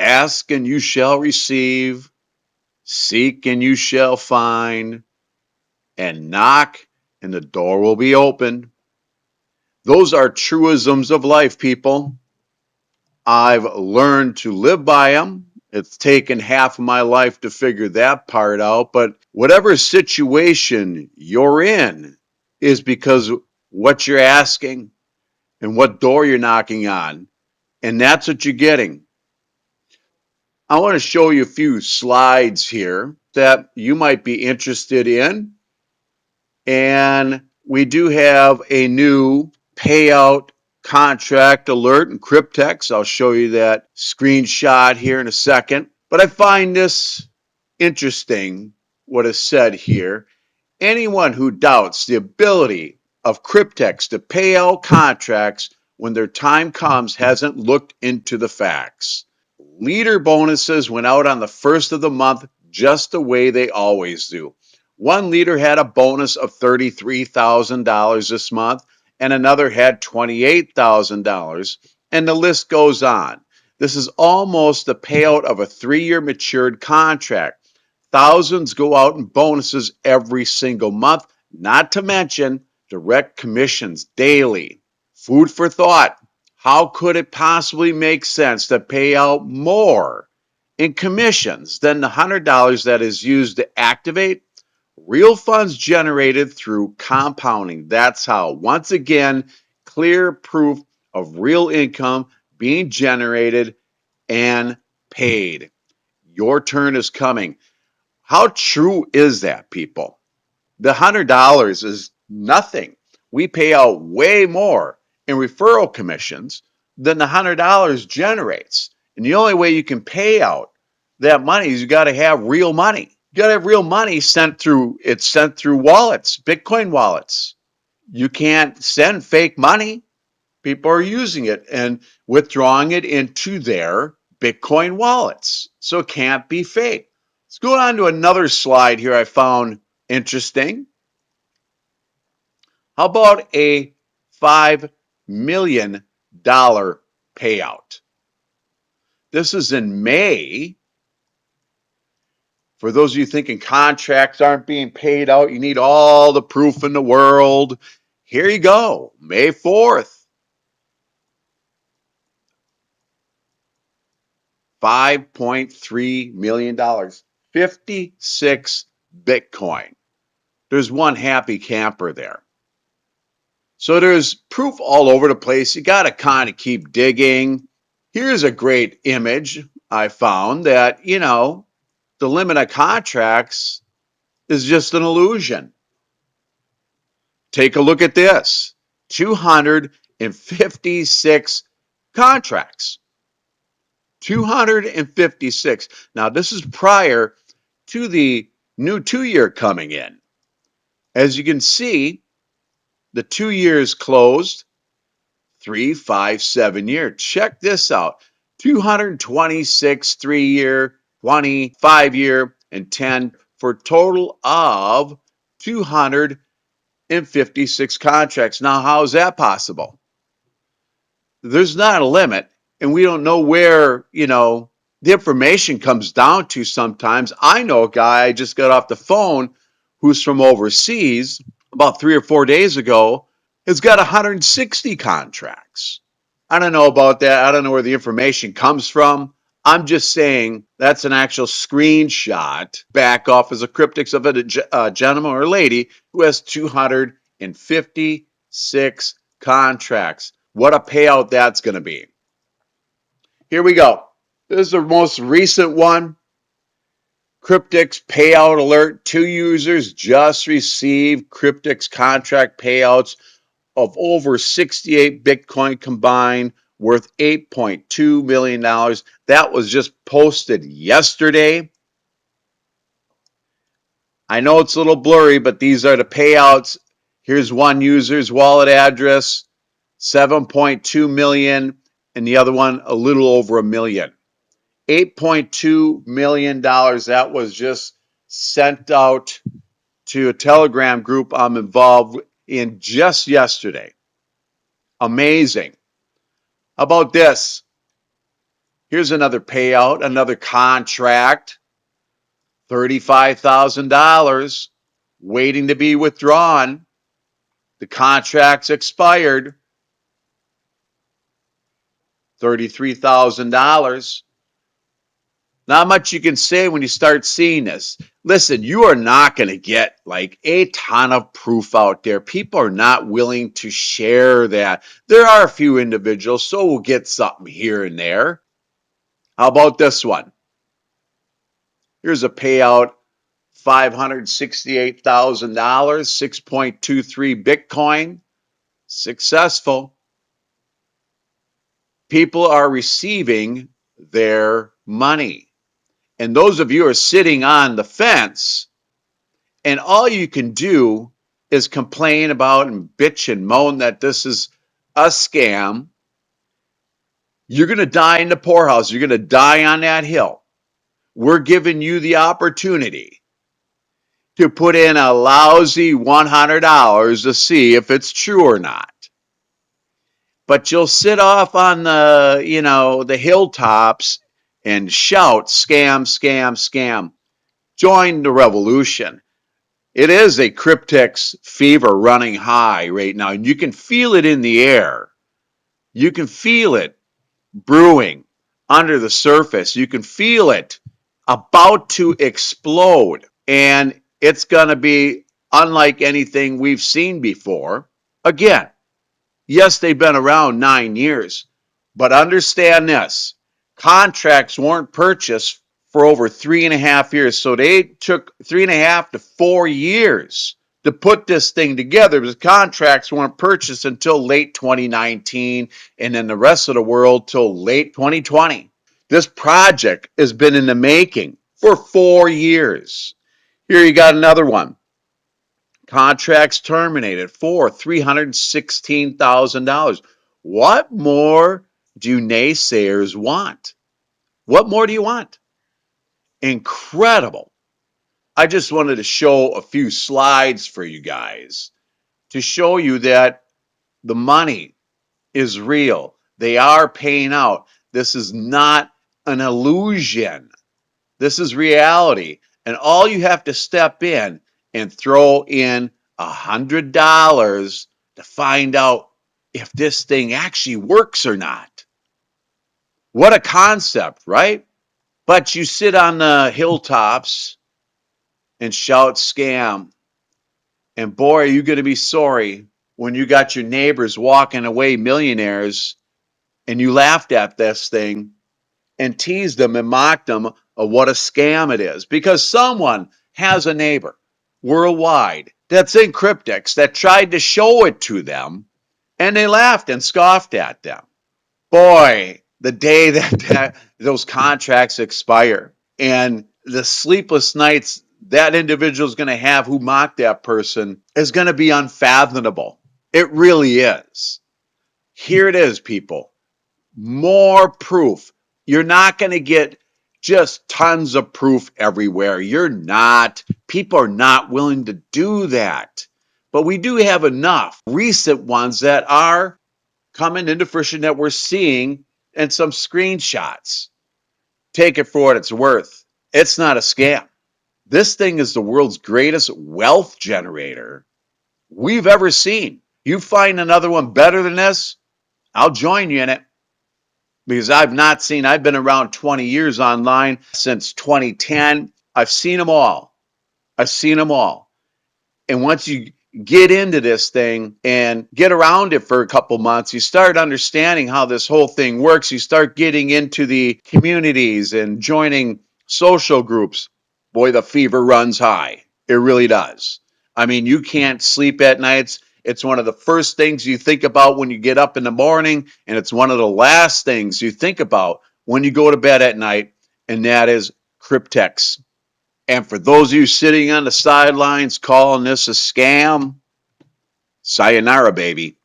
Ask and you shall receive, seek and you shall find, and knock and the door will be opened. Those are truisms of life, people. I've learned to live by them. It's taken half of my life to figure that part out, but whatever situation you're in is because what you're asking and what door you're knocking on, and that's what you're getting. I want to show you a few slides here that you might be interested in, and we do have a new payout contract alert in Cryptex. I'll show you that screenshot here in a second. But I find this interesting, what is said here. Anyone who doubts the ability of Cryptex to pay out contracts when their time comes hasn't looked into the facts. Leader bonuses went out on the first of the month just the way they always do. One leader had a bonus of $33,000 this month, and another had $28,000, and the list goes on. This is almost the payout of a 3-year matured contract. Thousands go out in bonuses every single month, not to mention direct commissions daily. Food for thought. How could it possibly make sense to pay out more in commissions than the $100 that is used to activate? Real funds generated through compounding. That's how. Once again, clear proof of real income being generated and paid. Your turn is coming. How true is that, people? The $100 is nothing. We pay out way more in referral commissions than the $100 generates. And the only way you can pay out that money is you got to have real money. You got to have real money sent through wallets, Bitcoin wallets. You can't send fake money. People are using it and withdrawing it into their Bitcoin wallets. So it can't be fake. Let's go on to another slide here I found interesting. How about a $5 million payout? This is in May. For those of you thinking contracts aren't being paid out, you need all the proof in the world. Here you go, May 4th. $5.3 million, 56 Bitcoin. There's one happy camper there. So there's proof all over the place. You got to kind of keep digging. Here's a great image I found that, the limit of contracts is just an illusion. Take a look at this. 256 contracts. 256. Now, this is prior to the new 2-year coming in. As you can see, the 2 years closed, 3, 5, 7 year. Check this out. 226 3-year, 25 year, and 10 for a total of 256 contracts. Now, how is that possible? There's not a limit, and we don't know where, the information comes down to sometimes. I know a guy I just got off the phone who's from overseas about 3 or 4 days ago, has got 160 contracts. I don't know about that. I don't know where the information comes from. I'm just saying that's an actual screenshot back off as a Cryptex of a gentleman or lady who has 256 contracts. What a payout that's going to be. Here we go. This is the most recent one. Cryptex payout alert. 2 users just received Cryptex contract payouts of over 68 Bitcoin combined, worth $8.2 million. That was just posted yesterday. I know it's a little blurry, but these are the payouts. Here's one user's wallet address, 7.2 million, and the other one a little over $1 million. $8.2 million. That was just sent out to a Telegram group I'm involved in just yesterday. Amazing. How about this? Here's another payout, another contract, $35,000 waiting to be withdrawn. The contract's expired, $33,000. Not much you can say when you start seeing this. Listen, you are not going to get like a ton of proof out there. People are not willing to share that. There are a few individuals, so we'll get something here and there. How about this one? Here's a payout, $568,000, 6.23 Bitcoin. Successful. People are receiving their money. And those of you who are sitting on the fence, and all you can do is complain about and bitch and moan that this is a scam, you're going to die in the poorhouse. You're going to die on that hill. We're giving you the opportunity to put in a lousy $100 to see if it's true or not. But you'll sit off on the hilltops and shout, scam, scam, scam. Join the revolution. It is a Cryptex fever running high right now, and you can feel it in the air. You can feel it brewing under the surface. You can feel it about to explode, and it's going to be unlike anything we've seen before. Again, yes, they've been around 9 years, but understand this. Contracts weren't purchased for over 3.5 years. So they took 3.5 to 4 years to put this thing together because contracts weren't purchased until late 2019 and then the rest of the world till late 2020. This project has been in the making for 4 years. Here you got another one. Contracts terminated for $316,000. What more do naysayers want? What more do you want? Incredible. I just wanted to show a few slides for you guys to show you that the money is real. They are paying out. This is not an illusion. This is reality. And all you have to step in and throw in $100 to find out if this thing actually works or not. What a concept, right? But you sit on the hilltops and shout scam. And boy, are you going to be sorry when you got your neighbors walking away millionaires and you laughed at this thing and teased them and mocked them of what a scam it is. Because someone has a neighbor worldwide that's in Cryptex that tried to show it to them and they laughed and scoffed at them. Boy, the day that those contracts expire and the sleepless nights that individual is going to have who mocked that person is going to be unfathomable. It really is. Here it is, people. More proof. You're not going to get just tons of proof everywhere. You're not. People are not willing to do that. But we do have enough recent ones that are coming into fruition that we're seeing and some screenshots. Take it for what it's worth. It's not a scam. This thing is the world's greatest wealth generator we've ever seen. You find another one better than this, I'll join you in it. Because I've been around 20 years online since 2010. I've seen them all. And once you get into this thing and get around it for a couple months, you start understanding how this whole thing works. You start getting into the communities and joining social groups. Boy, the fever runs high. It really does. I mean, you can't sleep at nights. It's one of the first things you think about when you get up in the morning, and it's one of the last things you think about when you go to bed at night, and that is Cryptex. And for those of you sitting on the sidelines calling this a scam, sayonara, baby.